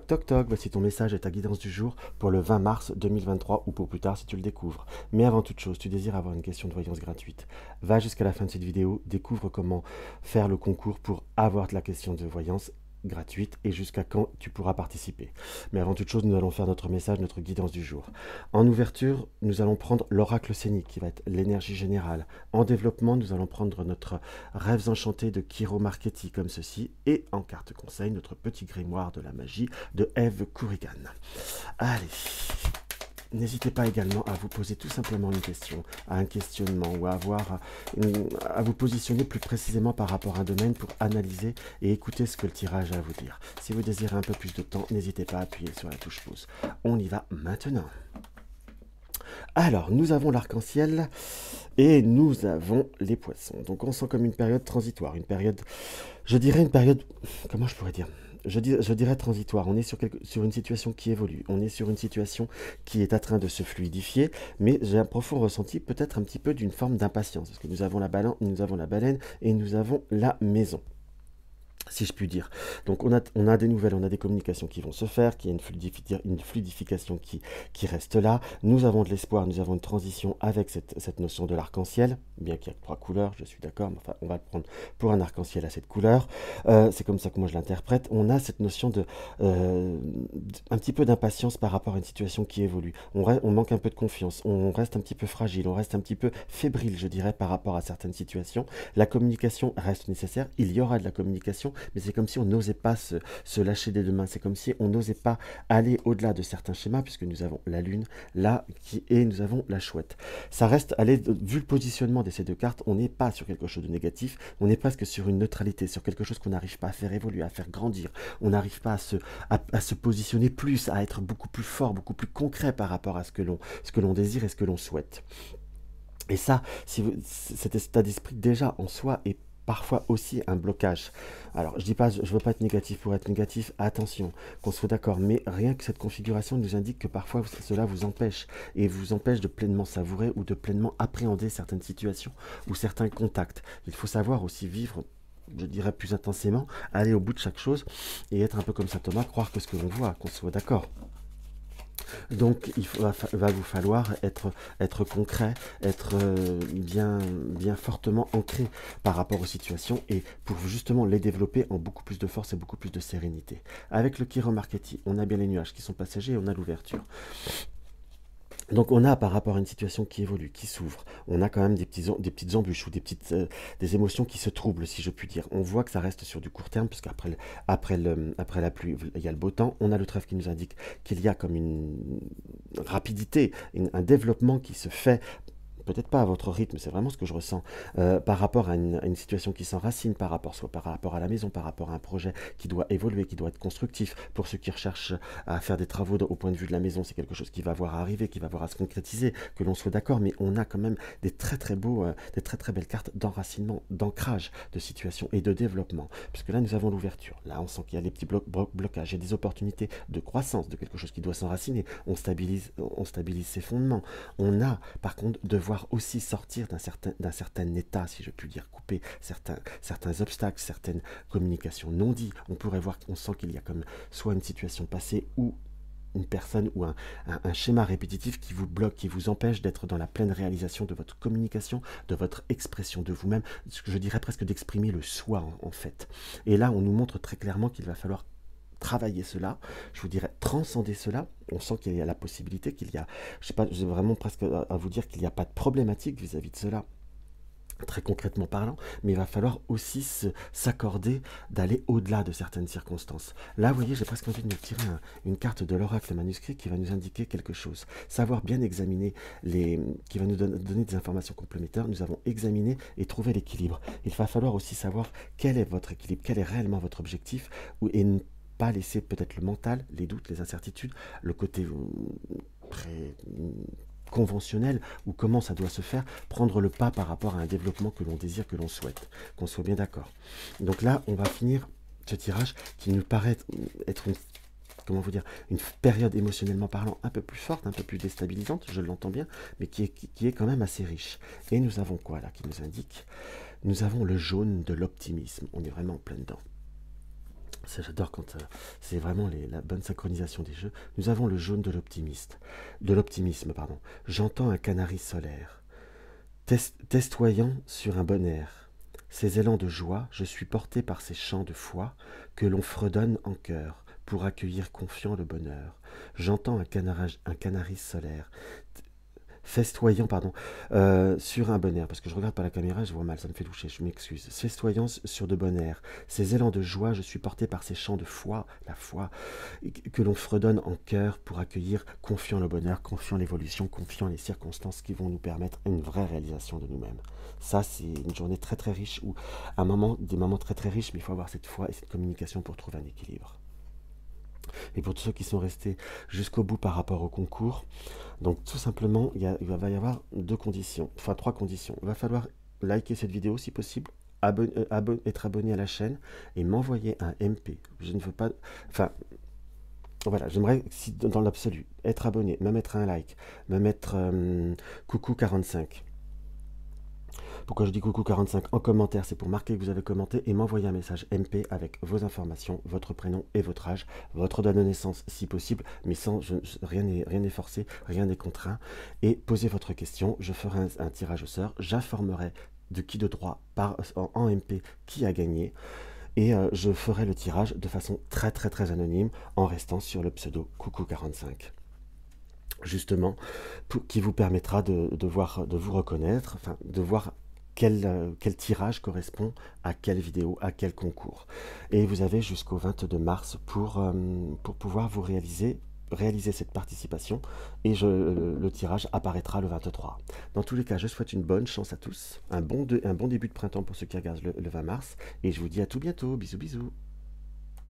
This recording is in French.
Toc toc toc, voici ton message et ta guidance du jour pour le 20 mars 2023 ou pour plus tard si tu le découvres. Mais avant toute chose, tu désires avoir une question de voyance gratuite. Va jusqu'à la fin de cette vidéo, découvre comment faire le concours pour avoir la question de voyance gratuite et jusqu'à quand tu pourras participer. Mais avant toute chose, nous allons faire notre message, notre guidance du jour. En ouverture, nous allons prendre l'oracle scénique qui va être l'énergie générale. En développement, nous allons prendre notre rêves enchantés de Kiro Marchetti comme ceci et en carte conseil, notre petit grimoire de la magie de Eve Kurigan. Allez, n'hésitez pas également à vous poser tout simplement une question, à un questionnement ou à vous positionner plus précisément par rapport à un domaine pour analyser et écouter ce que le tirage a à vous dire. Si vous désirez un peu plus de temps, n'hésitez pas à appuyer sur la touche pause. On y va maintenant. Alors, nous avons l'arc-en-ciel et nous avons les poissons. Donc on sent comme une période transitoire, une période, je dirais une période, comment je pourrais dire je dirais transitoire. On est sur une situation qui évolue. On est sur une situation qui est en train de se fluidifier, mais j'ai un profond ressenti peut-être un petit peu d'une forme d'impatience. Parce que nous avons la baleine et nous avons la maison, si je puis dire. Donc on a des nouvelles, on a des communications qui vont se faire, qu'il y a une fluidification qui reste là. Nous avons de l'espoir, nous avons une transition avec cette notion de l'arc-en-ciel, bien qu'il y ait 3 couleurs, je suis d'accord, mais enfin on va le prendre pour un arc-en-ciel à cette couleur. C'est comme ça que moi je l'interprète. On a cette notion un petit peu d'impatience par rapport à une situation qui évolue. On manque un peu de confiance, on reste un petit peu fragile, on reste un petit peu fébrile, je dirais, par rapport à certaines situations. La communication reste nécessaire, il y aura de la communication, mais c'est comme si on n'osait pas se lâcher des deux mains, c'est comme si on n'osait pas aller au-delà de certains schémas, puisque nous avons la lune, là, et nous avons la chouette. Ça reste, vu le positionnement de ces deux cartes, on n'est pas sur quelque chose de négatif, on est presque sur une neutralité, sur quelque chose qu'on n'arrive pas à faire évoluer, à faire grandir, on n'arrive pas à se positionner plus, à être beaucoup plus fort, beaucoup plus concret par rapport à ce que l'on désire et ce que l'on souhaite. Et ça, cet état d'esprit déjà en soi est parfois aussi un blocage. Alors, je dis pas, je veux pas être négatif pour être négatif, attention, qu'on soit d'accord, mais rien que cette configuration nous indique que parfois cela vous empêche, et vous empêche de pleinement savourer ou de pleinement appréhender certaines situations ou certains contacts. Il faut savoir aussi vivre, je dirais plus intensément, aller au bout de chaque chose et être un peu comme saint Thomas, croire que ce que l'on voit, qu'on soit d'accord. Donc va vous falloir être concret, être bien fortement ancré par rapport aux situations et pour justement les développer en beaucoup plus de force et beaucoup plus de sérénité. Avec le Kiro Marchetti, on a bien les nuages qui sont passagers et on a l'ouverture. Donc on a par rapport à une situation qui évolue, qui s'ouvre, on a quand même des petites embûches ou des émotions qui se troublent, si je puis dire. On voit que ça reste sur du court terme, puisqu'après après la pluie, il y a le beau temps. On a le trèfle qui nous indique qu'il y a comme une rapidité, un développement qui se fait, peut-être pas à votre rythme, c'est vraiment ce que je ressens, par rapport à une situation qui s'enracine, soit par rapport à la maison, par rapport à un projet qui doit évoluer, qui doit être constructif. Pour ceux qui recherchent à faire des travaux au point de vue de la maison, c'est quelque chose qui va avoir à arriver, qui va avoir à se concrétiser, que l'on soit d'accord, mais on a quand même des très très belles cartes d'enracinement, d'ancrage de situation et de développement. Puisque là, nous avons l'ouverture. Là, on sent qu'il y a des petits blocages, il y a des opportunités de croissance, de quelque chose qui doit s'enraciner. On stabilise ses fondements. On a, par contre, devoir aussi sortir d'un certain état, si je puis dire, couper certains obstacles, certaines communications non dites. On pourrait voir qu'on sent qu'il y a comme soit une situation passée ou une personne ou un schéma répétitif qui vous bloque, qui vous empêche d'être dans la pleine réalisation de votre communication, de votre expression de vous-même, je dirais presque d'exprimer le soi en fait. Et là, on nous montre très clairement qu'il va falloir travailler cela, je vous dirais transcender cela. On sent qu'il y a la possibilité, qu'il y a, je sais pas, j'ai vraiment presque à vous dire qu'il n'y a pas de problématique vis-à-vis de cela, très concrètement parlant, mais il va falloir aussi s'accorder d'aller au-delà de certaines circonstances. Là, vous voyez, j'ai presque envie de me tirer une carte de l'oracle manuscrit qui va nous indiquer quelque chose. Savoir bien examiner qui va nous donner des informations complémentaires. Nous avons examiné et trouvé l'équilibre. Il va falloir aussi savoir quel est votre équilibre, quel est réellement votre objectif, et ne pas laisser peut-être le mental, les doutes, les incertitudes, le côté très conventionnel ou comment ça doit se faire, prendre le pas par rapport à un développement que l'on désire, que l'on souhaite, qu'on soit bien d'accord. Donc là, on va finir ce tirage qui nous paraît être une période émotionnellement parlant un peu plus forte, un peu plus déstabilisante, je l'entends bien, mais qui est quand même assez riche. Et nous avons quoi là qui nous indique? Nous avons le jaune de l'optimisme, on est vraiment en plein dedans. J'adore quand c'est vraiment la bonne synchronisation des jeux. Nous avons le jaune de l'optimisme, pardon. J'entends un canari solaire, testoyant sur un bon air. Ces élans de joie, je suis porté par ces chants de foi que l'on fredonne en chœur pour accueillir confiant le bonheur. J'entends un canari solaire, festoyant, pardon, sur un bon air, parce que je regarde pas la caméra, je vois mal, ça me fait toucher, je m'excuse. Festoyant sur de bon air, ces élans de joie, je suis porté par ces chants de foi, la foi, que l'on fredonne en chœur pour accueillir, confiant le bonheur, confiant l'évolution, confiant les circonstances qui vont nous permettre une vraie réalisation de nous-mêmes. Ça, c'est une journée très très riche, ou des moments très très riches, mais il faut avoir cette foi et cette communication pour trouver un équilibre. Et pour tous ceux qui sont restés jusqu'au bout par rapport au concours, donc tout simplement, va y avoir deux conditions, enfin trois conditions. Il va falloir liker cette vidéo si possible, être abonné à la chaîne et m'envoyer un MP. Je ne veux pas... Enfin, voilà, j'aimerais, si dans l'absolu, être abonné, me mettre un like, me mettre coucou 45. Pourquoi je dis coucou 45 en commentaire, c'est pour marquer que vous avez commenté et m'envoyer un message MP avec vos informations, votre prénom et votre âge, votre date de naissance si possible, mais sans rien n'est forcé, rien n'est contraint. Et posez votre question, je ferai un tirage au sort, j'informerai de qui de droit en MP qui a gagné. Et je ferai le tirage de façon très très très anonyme en restant sur le pseudo coucou45. Justement, qui vous permettra de vous reconnaître, enfin de voir quel tirage correspond à quelle vidéo, à quel concours. Et vous avez jusqu'au 22 mars pour pouvoir vous réaliser cette participation et le tirage apparaîtra le 23. Dans tous les cas, je souhaite une bonne chance à tous, un bon début de printemps pour ceux qui regardent le 20 mars et je vous dis à tout bientôt, bisous bisous.